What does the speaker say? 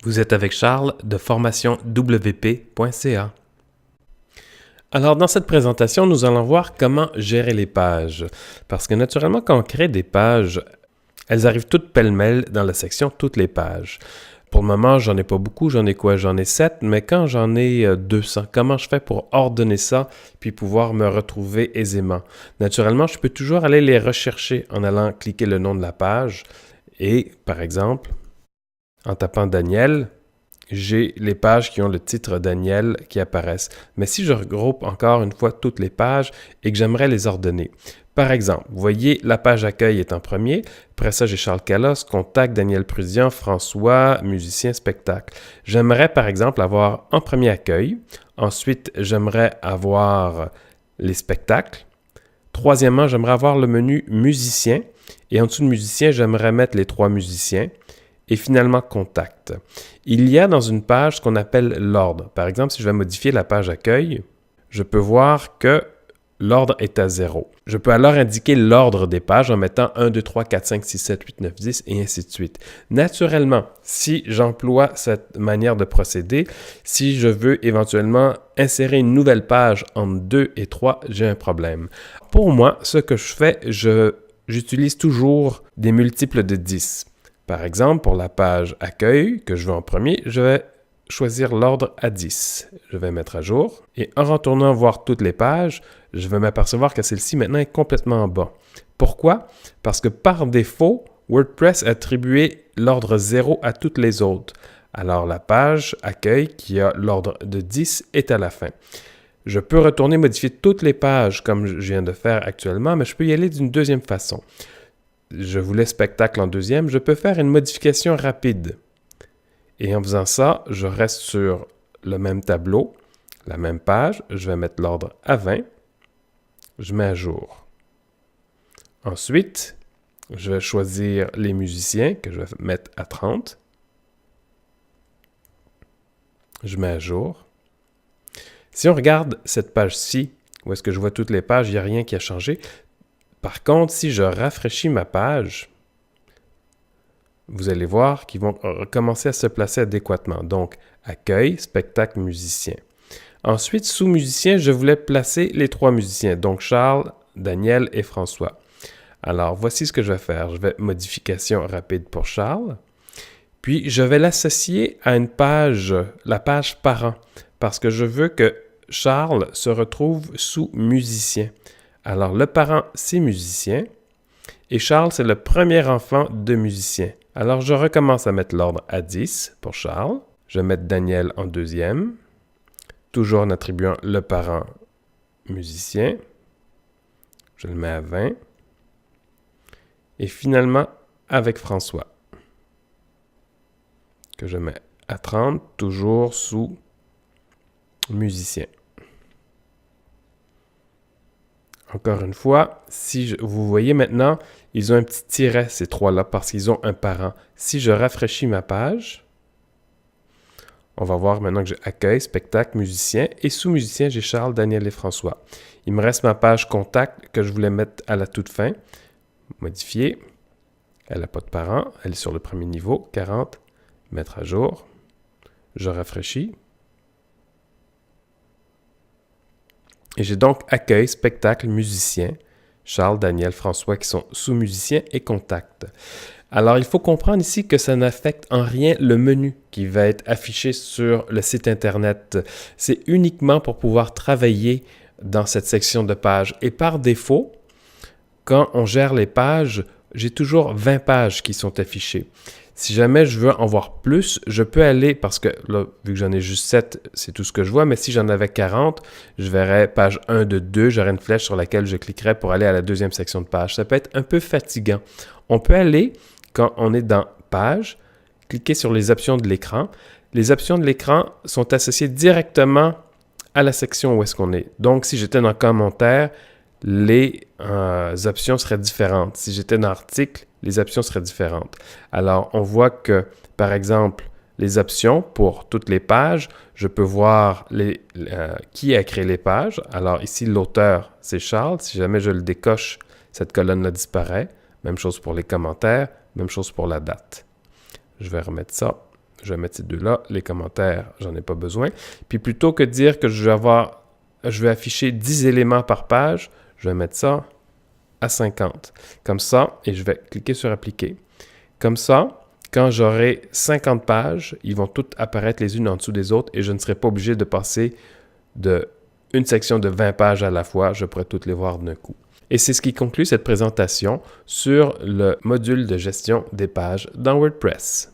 Vous êtes avec Charles de formationwp.ca. Alors, dans cette présentation, nous allons voir comment gérer les pages. Parce que naturellement, quand on crée des pages, elles arrivent toutes pêle-mêle dans la section « Toutes les pages ». Pour le moment, j'en ai pas beaucoup, j'en ai 7, mais quand j'en ai 200, comment je fais pour ordonner ça puis pouvoir me retrouver aisément? Naturellement, je peux toujours aller les rechercher en allant cliquer le nom de la page et, par exemple, en tapant Daniel, j'ai les pages qui ont le titre Daniel qui apparaissent. Mais si je regroupe encore une fois toutes les pages et que j'aimerais les ordonner, par exemple, vous voyez, la page accueil est en premier. Après ça, j'ai Charles Callos, contact, Daniel Prusian, François, musicien, spectacle. J'aimerais, par exemple, avoir en premier accueil. Ensuite, j'aimerais avoir les spectacles. Troisièmement, j'aimerais avoir le menu musicien. Et en dessous de musicien, j'aimerais mettre les 3 musiciens. Et finalement, contact. Il y a dans une page ce qu'on appelle l'ordre. Par exemple, si je vais modifier la page accueil, je peux voir que l'ordre est à 0. Je peux alors indiquer l'ordre des pages en mettant 1, 2, 3, 4, 5, 6, 7, 8, 9, 10 et ainsi de suite. Naturellement, si j'emploie cette manière de procéder, si je veux éventuellement insérer une nouvelle page entre 2 et 3, j'ai un problème. Pour moi, ce que je fais, j'utilise toujours des multiples de 10. Par exemple, pour la page accueil que je veux en premier, je vais choisir l'ordre à 10. Je vais mettre à jour et en retournant voir toutes les pages, je vais m'apercevoir que celle-ci maintenant est complètement en bas. Pourquoi? Parce que par défaut, WordPress a attribué l'ordre 0 à toutes les autres. Alors la page accueil qui a l'ordre de 10 est à la fin. Je peux retourner modifier toutes les pages comme je viens de faire actuellement, mais je peux y aller d'une deuxième façon. Je voulais spectacle en deuxième, je peux faire une modification rapide. Et en faisant ça, je reste sur le même tableau, la même page, je vais mettre l'ordre à 20, je mets à jour. Ensuite, je vais choisir les musiciens que je vais mettre à 30. Je mets à jour. Si on regarde cette page-ci, où est-ce que je vois toutes les pages, il n'y a rien qui a changé. Par contre, si je rafraîchis ma page, vous allez voir qu'ils vont recommencer à se placer adéquatement. Donc, accueil, spectacle, musicien. Ensuite, sous musicien, je voulais placer les 3 musiciens. Donc, Charles, Daniel et François. Alors, voici ce que je vais faire. Je vais modification rapide pour Charles. Puis, je vais l'associer à une page, la page parent, parce que je veux que Charles se retrouve sous musicien. Alors, le parent, c'est musicien. Et Charles, c'est le premier enfant de musicien. Alors, je recommence à mettre l'ordre à 10 pour Charles. Je vais mettre Daniel en deuxième. Toujours en attribuant le parent musicien. Je le mets à 20. Et finalement, avec François, que je mets à 30, toujours sous musicien. Encore une fois, vous voyez maintenant, ils ont un petit tiret, ces 3-là, parce qu'ils ont un parent. Si je rafraîchis ma page, on va voir maintenant que j'ai accueil, spectacle, musicien, et sous musicien, j'ai Charles, Daniel et François. Il me reste ma page contact que je voulais mettre à la toute fin. Modifier. Elle n'a pas de parent, elle est sur le premier niveau, 40, mettre à jour. Je rafraîchis. Et j'ai donc accueil, spectacle, musicien, Charles, Daniel, François qui sont sous-musiciens et contact. Alors, il faut comprendre ici que ça n'affecte en rien le menu qui va être affiché sur le site Internet. C'est uniquement pour pouvoir travailler dans cette section de pages. Et par défaut, quand on gère les pages, j'ai toujours 20 pages qui sont affichées. Si jamais je veux en voir plus, je peux aller, parce que là, vu que j'en ai juste 7, c'est tout ce que je vois, mais si j'en avais 40, je verrais page 1 de 2, j'aurais une flèche sur laquelle je cliquerais pour aller à la deuxième section de page. Ça peut être un peu fatigant. On peut aller, quand on est dans Page, cliquer sur les options de l'écran. Les options de l'écran sont associées directement à la section où est-ce qu'on est. Donc, si j'étais dans Commentaires, les options seraient différentes. Si j'étais dans Article, les options seraient différentes. Alors, on voit que, par exemple, les options pour toutes les pages, je peux voir qui a créé les pages. Alors ici, l'auteur, c'est Charles. Si jamais je le décoche, cette colonne-là disparaît. Même chose pour les commentaires, même chose pour la date. Je vais remettre ça Je vais mettre ces deux-là. Les commentaires, j'en ai pas besoin. Puis plutôt que de dire que je vais afficher 10 éléments par page, je vais mettre ça à 50. Comme ça, et je vais cliquer sur Appliquer. Comme ça, quand j'aurai 50 pages, ils vont toutes apparaître les unes en dessous des autres et je ne serai pas obligé de passer d'une section de 20 pages à la fois. Je pourrai toutes les voir d'un coup. Et c'est ce qui conclut cette présentation sur le module de gestion des pages dans WordPress.